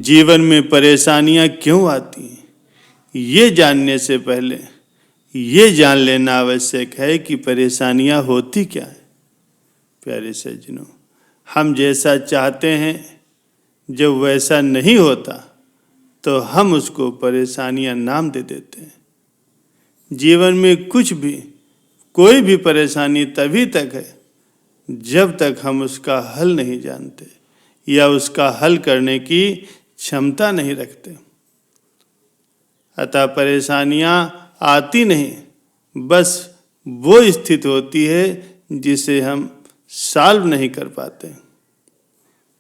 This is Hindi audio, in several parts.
जीवन में परेशानियां क्यों आती हैं, ये जानने से पहले ये जान लेना आवश्यक है कि परेशानियां होती क्या है। प्यारे सज्जनों, हम जैसा चाहते हैं जब वैसा नहीं होता तो हम उसको परेशानियां नाम दे देते हैं। जीवन में कोई भी परेशानी तभी तक है जब तक हम उसका हल नहीं जानते या उसका हल करने की क्षमता नहीं रखते। अतः परेशानियां आती नहीं, बस वो स्थिति होती है जिसे हम सॉल्व नहीं कर पाते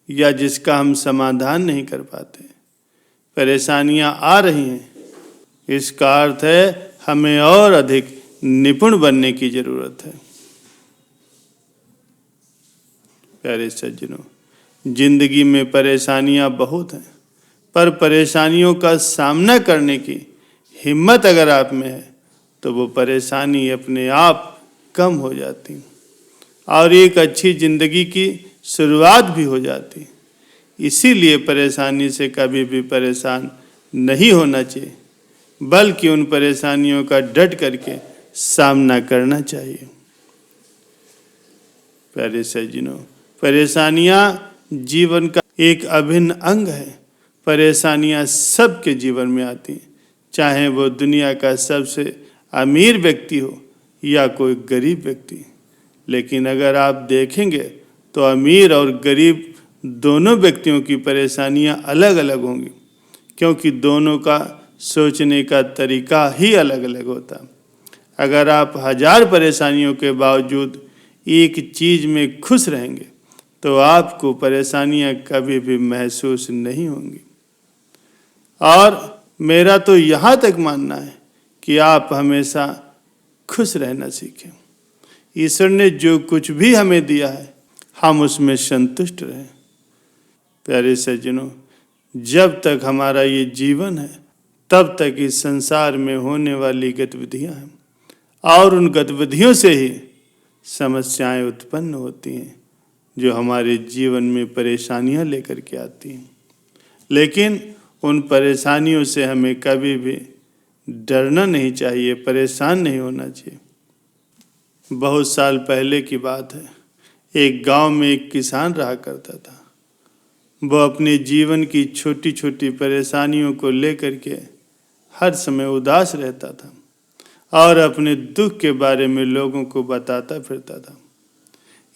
या जिसका हम समाधान नहीं कर पाते। परेशानियां आ रही हैं, इसका अर्थ है हमें और अधिक निपुण बनने की जरूरत है। प्यारे सज्जनों, जिंदगी में परेशानियां बहुत हैं, पर परेशानियों का सामना करने की हिम्मत अगर आप में है तो वो परेशानी अपने आप कम हो जाती और एक अच्छी जिंदगी की शुरुआत भी हो जाती। इसीलिए परेशानी से कभी भी परेशान नहीं होना चाहिए, बल्कि उन परेशानियों का डट करके सामना करना चाहिए। प्यारे सज्जनों, परेशानियां जीवन का एक अभिन्न अंग है। परेशानियां सबके जीवन में आती हैं, चाहे वो दुनिया का सबसे अमीर व्यक्ति हो या कोई गरीब व्यक्ति। लेकिन अगर आप देखेंगे तो अमीर और गरीब दोनों व्यक्तियों की परेशानियां अलग अलग होंगी, क्योंकि दोनों का सोचने का तरीका ही अलग अलग होता। अगर आप 1000 परेशानियों के बावजूद एक चीज में खुश रहेंगे तो आपको परेशानियां कभी भी महसूस नहीं होंगी। और मेरा तो यहाँ तक मानना है कि आप हमेशा खुश रहना सीखें। ईश्वर ने जो कुछ भी हमें दिया है हम उसमें संतुष्ट रहें। प्यारे सज्जनों, जब तक हमारा ये जीवन है तब तक इस संसार में होने वाली गतिविधियां हैं और उन गतिविधियों से ही समस्याएं उत्पन्न होती हैं जो हमारे जीवन में परेशानियां लेकर के आती हैं। लेकिन उन परेशानियों से हमें कभी भी डरना नहीं चाहिए, परेशान नहीं होना चाहिए। बहुत साल पहले की बात है, एक गांव में एक किसान रहा करता था। वो अपने जीवन की छोटी छोटी परेशानियों को लेकर के हर समय उदास रहता था और अपने दुख के बारे में लोगों को बताता फिरता था।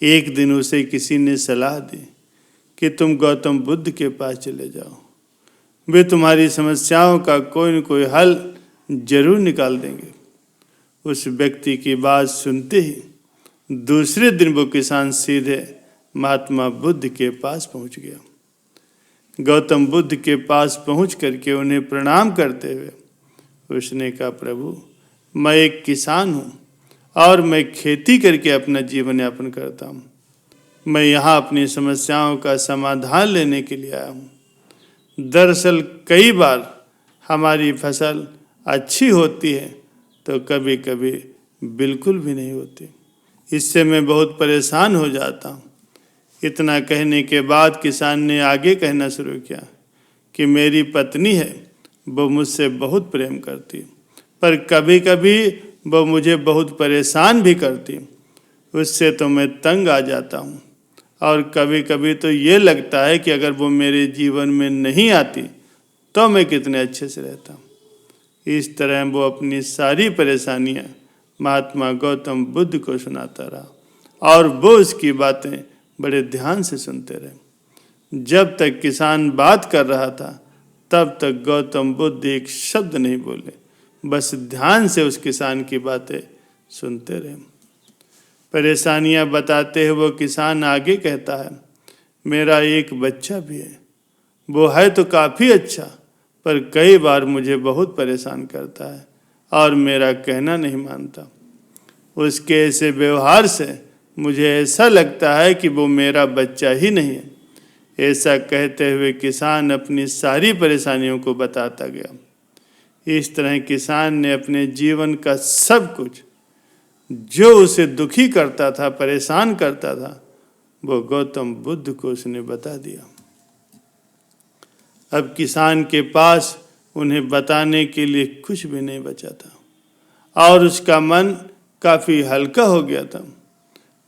एक दिन उसे किसी ने सलाह दी कि तुम गौतम बुद्ध के पास चले जाओ, वे तुम्हारी समस्याओं का कोई न कोई हल जरूर निकाल देंगे। उस व्यक्ति की बात सुनते ही दूसरे दिन वो किसान सीधे महात्मा बुद्ध के पास पहुंच गया। गौतम बुद्ध के पास पहुंच करके उन्हें प्रणाम करते हुए उसने कहा, प्रभु, मैं एक किसान हूँ और मैं खेती करके अपना जीवन यापन करता हूँ। मैं यहाँ अपनी समस्याओं का समाधान लेने के लिए आया हूँ। दरअसल कई बार हमारी फसल अच्छी होती है तो कभी कभी बिल्कुल भी नहीं होती। इससे मैं बहुत परेशान हो जाता हूँ। इतना कहने के बाद किसान ने आगे कहना शुरू किया कि मेरी पत्नी है, वो मुझसे बहुत प्रेम करती, पर कभी कभी वो मुझे बहुत परेशान भी करती। उससे तो मैं तंग आ जाता हूँ और कभी कभी तो ये लगता है कि अगर वो मेरे जीवन में नहीं आती तो मैं कितने अच्छे से रहता। इस तरह वो अपनी सारी परेशानियां महात्मा गौतम बुद्ध को सुनाता रहा और वो उसकी बातें बड़े ध्यान से सुनते रहे। जब तक किसान बात कर रहा था तब तक गौतम बुद्ध एक शब्द नहीं बोले, बस ध्यान से उस किसान की बातें सुनते रहे। परेशानियां बताते हुए वो किसान आगे कहता है, मेरा एक बच्चा भी है, वो है तो काफ़ी अच्छा, पर कई बार मुझे बहुत परेशान करता है और मेरा कहना नहीं मानता। उसके ऐसे व्यवहार से मुझे ऐसा लगता है कि वो मेरा बच्चा ही नहीं है। ऐसा कहते हुए किसान अपनी सारी परेशानियों को बताता गया। इस तरह किसान ने अपने जीवन का सब कुछ जो उसे दुखी करता था, परेशान करता था, वो गौतम बुद्ध को उसने बता दिया। अब किसान के पास उन्हें बताने के लिए कुछ भी नहीं बचा था और उसका मन काफ़ी हल्का हो गया था।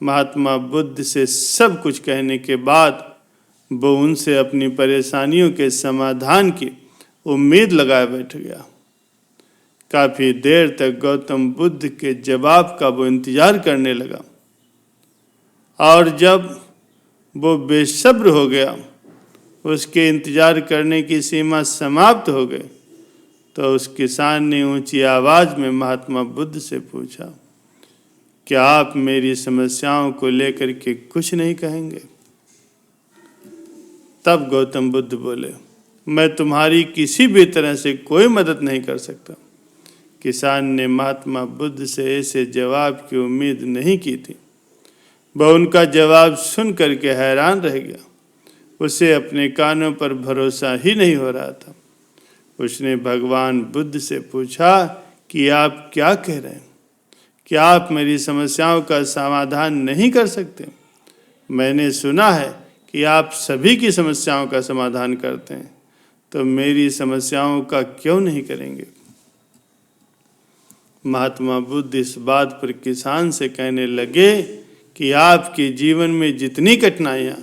महात्मा बुद्ध से सब कुछ कहने के बाद वो उनसे अपनी परेशानियों के समाधान की उम्मीद लगाए बैठ गया। काफ़ी देर तक गौतम बुद्ध के जवाब का वो इंतजार करने लगा और जब वो बेसब्र हो गया, उसके इंतजार करने की सीमा समाप्त हो गई, तो उस किसान ने ऊंची आवाज में महात्मा बुद्ध से पूछा, क्या आप मेरी समस्याओं को लेकर के कुछ नहीं कहेंगे? तब गौतम बुद्ध बोले, मैं तुम्हारी किसी भी तरह से कोई मदद नहीं कर सकता। किसान ने महात्मा बुद्ध से ऐसे जवाब की उम्मीद नहीं की थी। वह उनका जवाब सुन करके हैरान रह गया। उसे अपने कानों पर भरोसा ही नहीं हो रहा था। उसने भगवान बुद्ध से पूछा कि आप क्या कह रहे हैं? क्या आप मेरी समस्याओं का समाधान नहीं कर सकते? मैंने सुना है कि आप सभी की समस्याओं का समाधान करते हैं, तो मेरी समस्याओं का क्यों नहीं करेंगे? महात्मा बुद्ध इस बात पर किसान से कहने लगे कि आपके जीवन में जितनी कठिनाइयाँ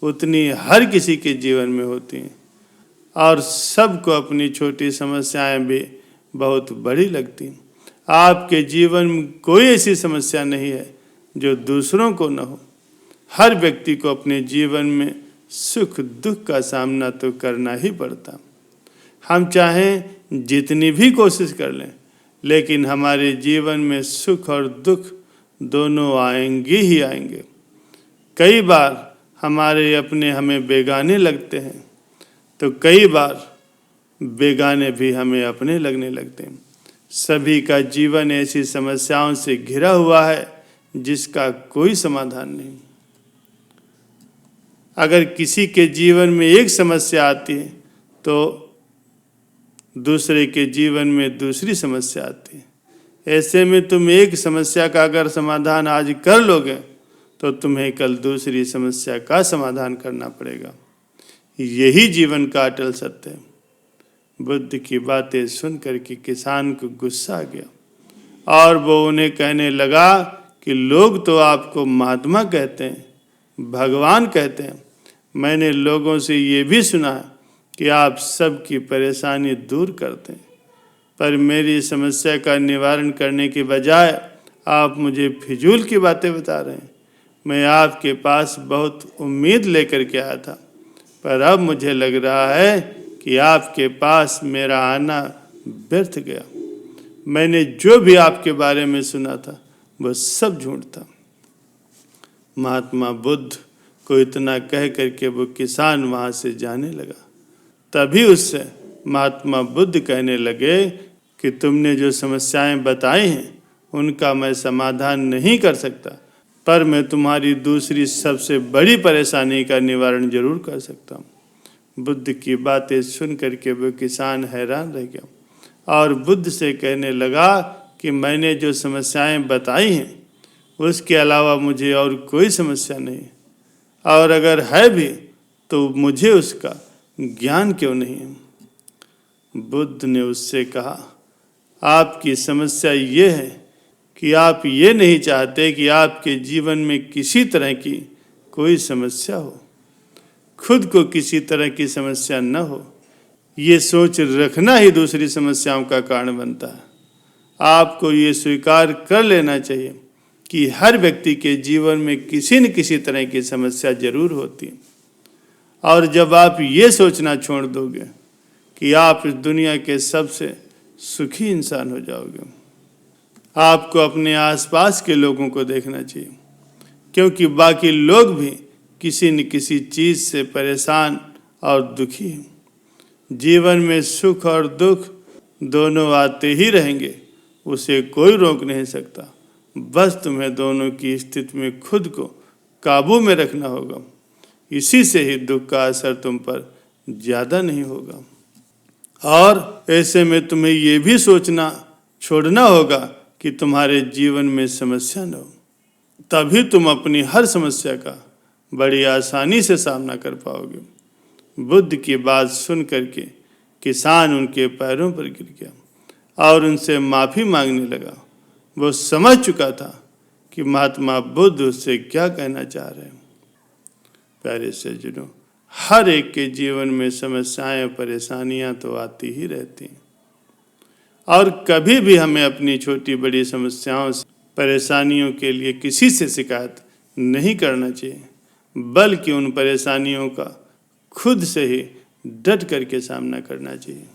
उतनी हर किसी के जीवन में होती हैं और सबको अपनी छोटी समस्याएं भी बहुत बड़ी लगती हैं। आपके जीवन में कोई ऐसी समस्या नहीं है जो दूसरों को न हो। हर व्यक्ति को अपने जीवन में सुख दुख का सामना तो करना ही पड़ता। हम चाहें जितनी भी कोशिश कर लें, लेकिन हमारे जीवन में सुख और दुख दोनों आएंगे ही आएंगे। कई बार हमारे अपने हमें बेगाने लगते हैं, तो कई बार बेगाने भी हमें अपने लगने लगते हैं। सभी का जीवन ऐसी समस्याओं से घिरा हुआ है जिसका कोई समाधान नहीं। अगर किसी के जीवन में एक समस्या आती है तो दूसरे के जीवन में दूसरी समस्या आती है। ऐसे में तुम एक समस्या का अगर समाधान आज कर लोगे तो तुम्हें कल दूसरी समस्या का समाधान करना पड़ेगा। यही जीवन का अटल सत्य है। बुद्ध की बातें सुन कर के किसान को गुस्सा आ गया और वो उन्हें कहने लगा कि लोग तो आपको महात्मा कहते हैं, भगवान कहते हैं। मैंने लोगों से ये भी सुना है कि आप सबकी परेशानी दूर करते हैं, पर मेरी समस्या का निवारण करने के बजाय आप मुझे फिजूल की बातें बता रहे हैं। मैं आपके पास बहुत उम्मीद लेकर के आया था, पर अब मुझे लग रहा है कि आपके पास मेरा आना व्यर्थ गया। मैंने जो भी आपके बारे में सुना था वह सब झूठ था। महात्मा बुद्ध को इतना कह करके वो किसान वहाँ से जाने लगा। तभी उससे महात्मा बुद्ध कहने लगे कि तुमने जो समस्याएं बताई हैं उनका मैं समाधान नहीं कर सकता, पर मैं तुम्हारी दूसरी सबसे बड़ी परेशानी का निवारण जरूर कर सकता हूँ। बुद्ध की बातें सुन करके वो किसान हैरान रह गया और बुद्ध से कहने लगा कि मैंने जो समस्याएं बताई हैं उसके अलावा मुझे और कोई समस्या नहीं, और अगर है भी तो मुझे उसका ज्ञान क्यों नहीं है? बुद्ध ने उससे कहा, आपकी समस्या ये है कि आप ये नहीं चाहते कि आपके जीवन में किसी तरह की कोई समस्या हो, खुद को किसी तरह की समस्या न हो। ये सोच रखना ही दूसरी समस्याओं का कारण बनता है। आपको ये स्वीकार कर लेना चाहिए कि हर व्यक्ति के जीवन में किसी न किसी तरह की समस्या जरूर होती है, और जब आप ये सोचना छोड़ दोगे कि आप इस दुनिया के सबसे सुखी इंसान हो जाओगे, आपको अपने आसपास के लोगों को देखना चाहिए, क्योंकि बाकी लोग भी किसी न किसी चीज़ से परेशान और दुखी हैं। जीवन में सुख और दुख दोनों आते ही रहेंगे, उसे कोई रोक नहीं सकता। बस तुम्हें दोनों की स्थिति में खुद को काबू में रखना होगा। इसी से ही दुख का असर तुम पर ज़्यादा नहीं होगा। और ऐसे में तुम्हें ये भी सोचना छोड़ना होगा कि तुम्हारे जीवन में समस्या न हो, तभी तुम अपनी हर समस्या का बड़ी आसानी से सामना कर पाओगे। बुद्ध की बात सुन करके किसान उनके पैरों पर गिर गया और उनसे माफ़ी मांगने लगा। वो समझ चुका था कि महात्मा बुद्ध उससे क्या कहना चाह रहे हैं। प्यारे सज्जनों, हर एक के जीवन में समस्याएं परेशानियां तो आती ही रहती हैं और कभी भी हमें अपनी छोटी बड़ी समस्याओं से परेशानियों के लिए किसी से शिकायत नहीं करना चाहिए, बल्कि उन परेशानियों का खुद से ही डट करके सामना करना चाहिए।